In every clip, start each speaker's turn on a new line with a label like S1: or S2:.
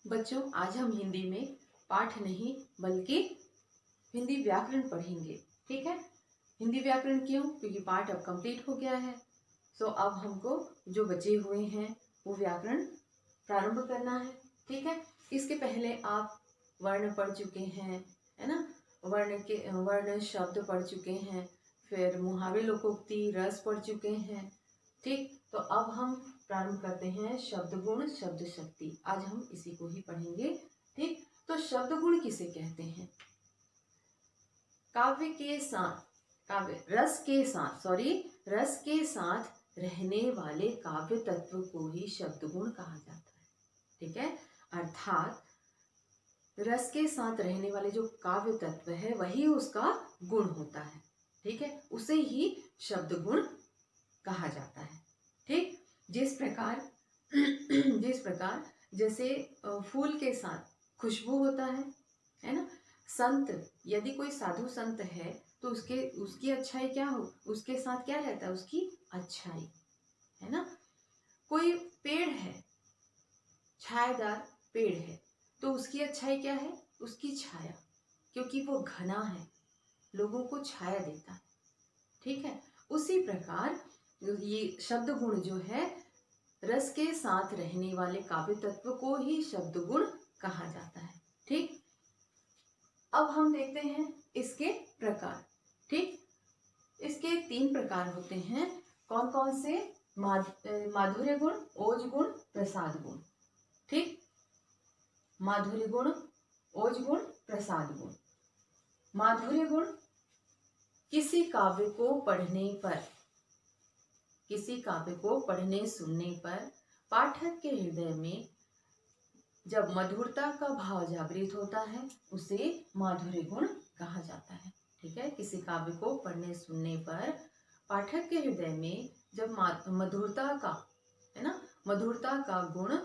S1: बच्चों, आज हम हिंदी में पाठ नहीं बल्कि हिंदी व्याकरण पढ़ेंगे। ठीक है। हिंदी व्याकरण क्यों? क्योंकि पाठ अब कंप्लीट हो गया है। सो अब हमको जो बचे हुए हैं वो व्याकरण प्रारंभ करना है। ठीक है। इसके पहले आप वर्ण पढ़ चुके हैं, है ना। वर्ण शब्द पढ़ चुके हैं, फिर मुहावरे लोकोक्ति रस पढ़ चुके हैं। ठीक। तो अब हम प्रारंभ करते हैं शब्द गुण शब्द शक्ति। आज हम इसी को ही पढ़ेंगे। ठीक। तो शब्द गुण किसे कहते हैं? काव्य के साथ रस के साथ रहने वाले काव्य तत्व को ही शब्द गुण कहा जाता है। ठीक है। अर्थात रस के साथ रहने वाले जो काव्य तत्व है वही उसका गुण होता है। ठीक है। उसे ही शब्द गुण कहा जाता है। ठीक। जिस प्रकार जैसे फूल के साथ खुशबू होता है ना। संत, यदि कोई साधु संत है तो उसकी अच्छाई क्या हो, उसके साथ क्या रहता है, उसकी अच्छाई, है ना। कोई पेड़ है, छायादार पेड़ है, तो उसकी अच्छाई क्या है, उसकी छाया, क्योंकि वो घना है, लोगों को छाया देता है। ठीक है। उसी प्रकार ये शब्द गुण जो है, रस के साथ रहने वाले काव्य तत्व को ही शब्द गुण कहा जाता है। ठीक। अब हम देखते हैं इसके प्रकार। ठीक। इसके 3 प्रकार होते हैं। कौन कौन से? माधुर्य गुण, ओज गुण, प्रसाद गुण। ठीक। माधुर्य गुण, ओज गुण, प्रसाद गुण। माधुर्य गुण किसी काव्य को पढ़ने सुनने पर पाठक के हृदय में जब मधुरता का भाव जागृत होता है उसे माधुर्य गुण कहा जाता है। ठीक है। किसी काव्य को पढ़ने सुनने पर पाठक के हृदय में जब मधुरता का गुण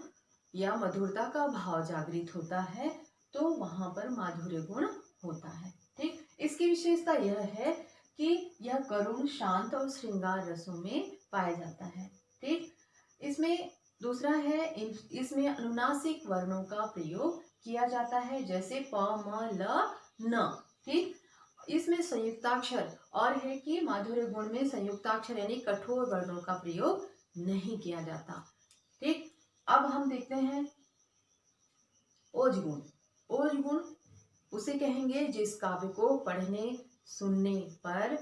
S1: या मधुरता का भाव जागृत होता है तो वहां पर माधुर्य गुण होता है। ठीक। इसकी विशेषता यह है कि यह करुण, शांत और श्रृंगार रसों में पाया जाता है। ठीक। इसमें दूसरा है, इसमें अनुनासिक वर्णों का प्रयोग किया जाता है, जैसे प, म, ल, न। ठीक। इसमें संयुक्ताक्षर और है कि माधुर्य गुण में संयुक्ताक्षर यानी कठोर वर्णों का प्रयोग नहीं किया जाता। ठीक। अब हम देखते हैं ओज गुण। ओज गुण उसे कहेंगे जिस काव्य को पढ़ने सुनने पर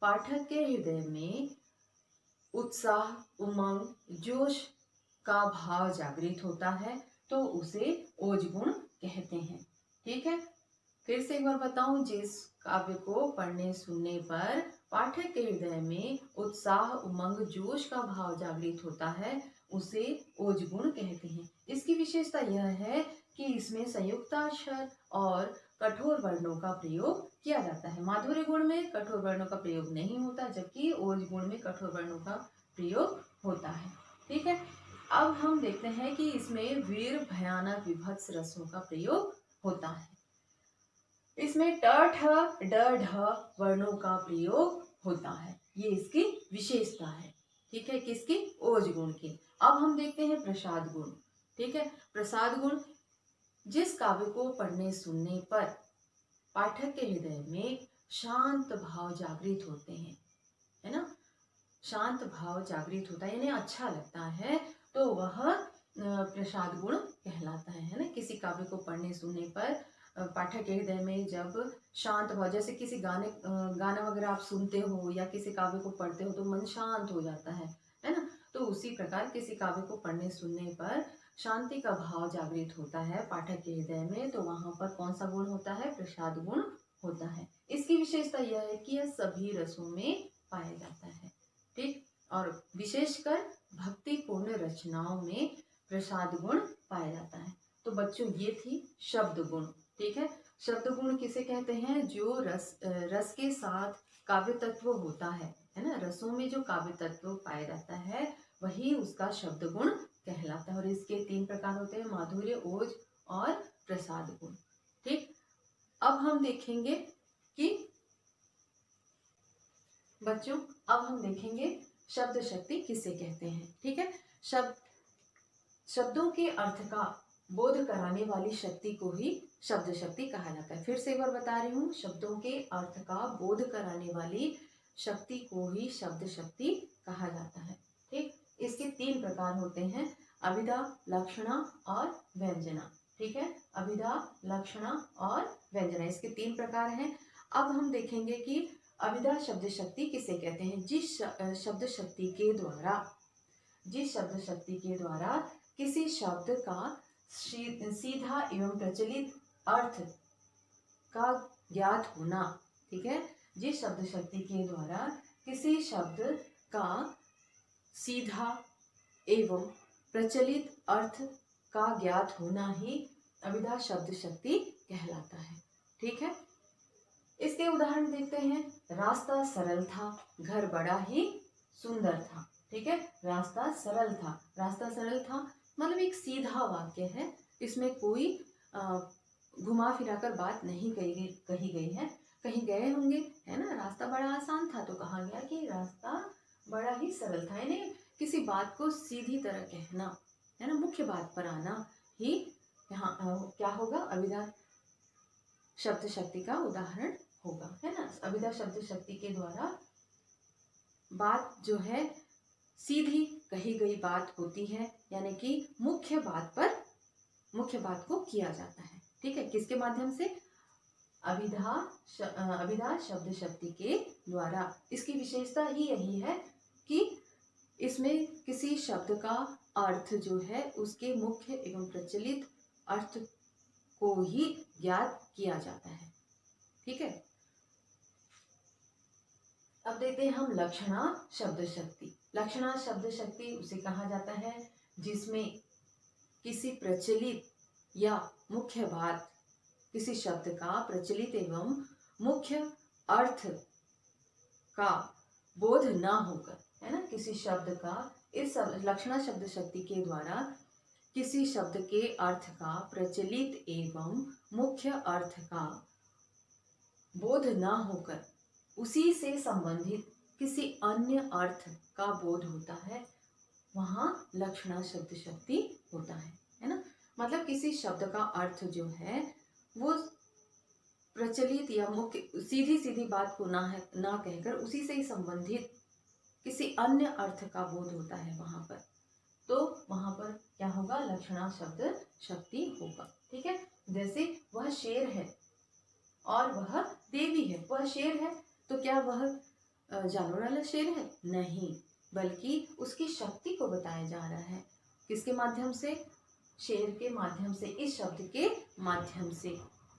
S1: पाठक के हृदय में उत्साह, उमंग, जोश का भाव जागृत होता है तो उसे ओज गुण कहते हैं। ठीक है। फिर से एक बार बताऊं, जिस काव्य को पढ़ने सुनने पर पाठक के हृदय में उत्साह, उमंग, जोश का भाव जागृत होता है उसे ओज गुण कहते हैं। इसकी विशेषता यह है कि इसमें संयुक्ताक्षर और कठोर वर्णों का प्रयोग किया जाता है। माधुर्य गुण में कठोर वर्णों का प्रयोग नहीं होता, जबकि ओज गुण में कठोर वर्णों का प्रयोग होता है। ठीक है। अब हम देखते हैं कि इसमें वीर, भयानक, विभत्स रसों का प्रयोग होता है। इसमें ट, ठ, ड, ढ वर्णों का प्रयोग होता है। ये इसकी विशेषता है। ठीक है। किसकी? ओज गुण की। अब हम देखते हैं प्रसाद गुण। ठीक है। प्रसाद गुण जिस काव्य को पढ़ने सुनने पर पाठक के हृदय में शांत भाव जागृत होते हैं, है ना। शांत भाव जागृत होता है यानी अच्छा लगता है तो वह प्रसाद गुण कहलाता है ना। किसी काव्य को पढ़ने सुनने पर पाठक के हृदय में जब शांत भाव, जैसे किसी गाना वगैरह आप सुनते हो या किसी काव्य को पढ़ते हो तो मन शांत हो जाता है ना। तो उसी प्रकार किसी काव्य को पढ़ने सुनने पर शांति का भाव जागृत होता है पाठक के हृदय में, तो वहां पर कौन सा गुण होता है? प्रसाद गुण होता है। इसकी विशेषता यह है कि यह सभी रसों में पाया जाता है। ठीक। और विशेषकर भक्तिपूर्ण रचनाओं में प्रसाद गुण पाया जाता है। तो बच्चों, ये थी शब्द गुण। ठीक है। शब्द गुण किसे कहते हैं? जो रस के साथ काव्य तत्व होता है ना। रसों में जो काव्य तत्व पाया जाता है वही उसका शब्द गुण कहलाता है। और इसके 3 प्रकार होते हैं, माधुर्य, ओज और प्रसाद गुण। ठीक। अब हम देखेंगे कि बच्चों, अब हम देखेंगे शब्द शक्ति किसे कहते हैं। ठीक है। शब्दों के अर्थ का बोध कराने वाली शक्ति को ही शब्द शक्ति कहा जाता है। फिर से एक बार बता रही हूँ, शब्दों के अर्थ का बोध कराने वाली शक्ति को ही शब्द शक्ति कहा जाता है। ठीक, इसके 3 प्रकार होते हैं, अभिधा, लक्षणा और व्यंजना। ठीक है, अभिधा, लक्षणा और व्यंजना, इसके 3 प्रकार हैं। अब हम देखेंगे कि अभिधा शब्द शक्ति किसे कहते हैं। जिस शब्द शक्ति के द्वारा किसी शब्द का सीधा एवं प्रचलित अर्थ का ज्ञात होना। ठीक है, जिस शब्द शक्ति के द्वारा किसी शब्द का सीधा एवं प्रचलित अर्थ का ज्ञात होना ही अभिधा शब्द शक्ति कहलाता है। ठीक है, इसके उदाहरण देखते हैं। रास्ता सरल था, घर बड़ा ही सुंदर था। ठीक है, रास्ता सरल था, रास्ता सरल था मतलब एक सीधा वाक्य है, इसमें कोई घुमा फिरा कर बात नहीं कही गई है। कहीं गए होंगे, है ना, रास्ता बड़ा आसान था तो कहा गया कि रास्ता बड़ा ही सरल था, यानी किसी बात को सीधी तरह कहना, है ना, मुख्य बात पर आना ही यहाँ क्या होगा, अभिधा शब्द शक्ति का उदाहरण होगा, है ना। अभिधा शब्द शक्ति के द्वारा बात जो है सीधी कही गई बात होती है, यानी कि मुख्य बात को किया जाता है। ठीक है, किसके माध्यम से, अभिधा शब्द शक्ति के द्वारा। इसकी विशेषता ही यही है कि इसमें किसी शब्द का अर्थ जो है उसके मुख्य एवं प्रचलित अर्थ को ही ज्ञात किया जाता है। ठीक है, अब देखते हैं हम लक्षणा शब्द शक्ति। लक्षणा शब्द शक्ति उसे कहा जाता है जिसमें किसी प्रचलित या मुख्य बात, किसी शब्द का प्रचलित एवं मुख्य अर्थ का बोध ना होकर, है ना, किसी शब्द का, इस लक्षणा शब्द शक्ति के द्वारा किसी शब्द के अर्थ का प्रचलित एवं मुख्य अर्थ का बोध ना होकर उसी से संबंधित किसी अन्य अर्थ का बोध होता है, वहाँ लक्षणा शब्द शक्ति होता है ना। मतलब किसी शब्द का अर्थ जो है वो प्रचलित या मुख्य सीधी बात को ना कहकर उसी से ही संबंधित किसी अन्य अर्थ का बोध होता है वहाँ पर, तो वहाँ पर क्या होगा, लक्षणा शब्द शक्ति होगा। ठीक है, जैसे वह शेर है और वह देवी है। वह शेर है तो क्या वह जानवर वाला शेर है? नहीं, बल्कि उसकी शक्ति को बताया जा रहा है। किसके माध्यम से? शेर के माध्यम से, इस शब्द के माध्यम से,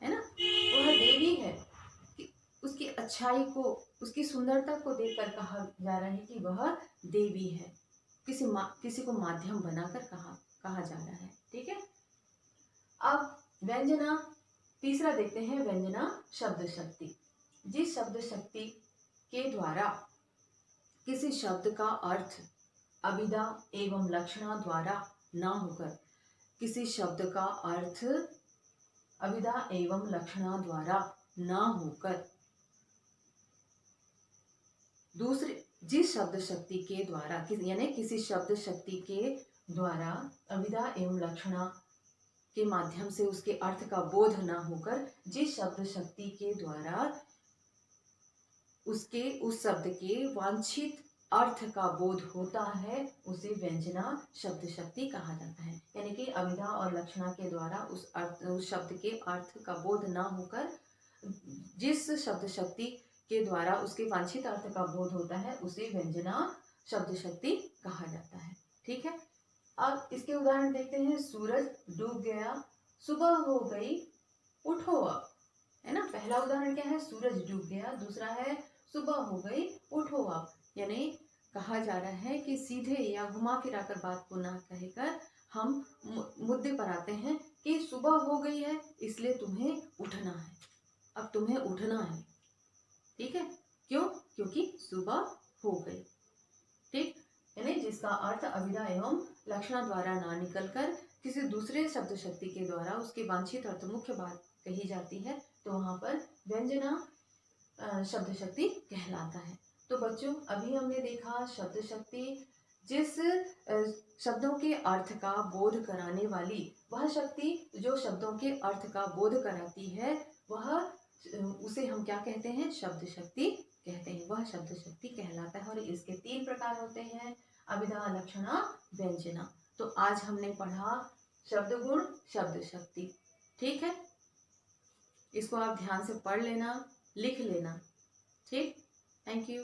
S1: है ना। वह देवी है, उसकी अच्छाई को, उसकी सुंदरता को देखकर कहा जा रहा है कि वह देवी है। किसी को माध्यम बनाकर कहा जा रहा है। ठीक है, अब व्यंजना, तीसरा देखते हैं, व्यंजना शब्द शक्ति। जिस शब्द शक्ति के द्वारा किसी शब्द का अर्थ अभिधा एवं लक्षणा द्वारा ना होकर, किसी शब्द का अर्थ अभिधा एवं लक्षणा द्वारा ना होकर दूसरे, जिस शब्द शक्ति के द्वारा, यानी किसी शब्द शक्ति के द्वारा अभिधा एवं लक्षणा के माध्यम से उसके अर्थ का बोध ना होकर जिस शब्द शक्ति के द्वारा उसके उस शब्द के वांछित अर्थ का बोध होता है, उसे व्यंजना शब्द शक्ति कहा जाता है। यानी कि अभिधा और लक्षणा के द्वारा उस शब्द के अर्थ का बोध ना होकर जिस शब्द शक्ति के द्वारा उसके वांछित अर्थ का बोध होता है, उसे व्यंजना शब्द शक्ति कहा जाता है। ठीक है, अब इसके उदाहरण देखते हैं। सूरज डूब गया, सुबह हो गई, उठो अब, है ना। पहला उदाहरण क्या है? सूरज डूब गया। दूसरा है सुबह हो गई, उठो अब। यानी कहा जा रहा है कि सीधे या घुमा फिरा कर बात को ना कहकर हम मुद्दे पर आते हैं कि सुबह हो गई है इसलिए तुम्हें उठना है, अब तुम्हें उठना है। ठीक है, क्यों? क्योंकि सुबह हो गई। ठीक, यानी जिसका अर्थ अभिधा एवं लक्षणा द्वारा ना निकलकर किसी दूसरे शब्द शक्ति के द्वारा उसके वांछित अर्थ मुख्य बात कही जाती है, तो वहां पर व्यंजना शब्द शक्ति कहलाता है। तो बच्चों, अभी हमने देखा शब्द शक्ति जिस शब्दों के अर्थ का बोध कराने वाली, वह शक्ति जो शब्दों के अर्थ का बोध कराती है, वह उसे हम क्या कहते हैं? शब्द शक्ति कहते हैं। वह शब्द शक्ति कहलाता है। और इसके 3 प्रकार होते हैं, अभिधा, लक्षणा, व्यंजना। तो आज हमने पढ़ा शब्द गुण, शब्द शक्ति। ठीक है, इसको आप ध्यान से पढ़ लेना, लिख लेना। ठीक, थैंक यू।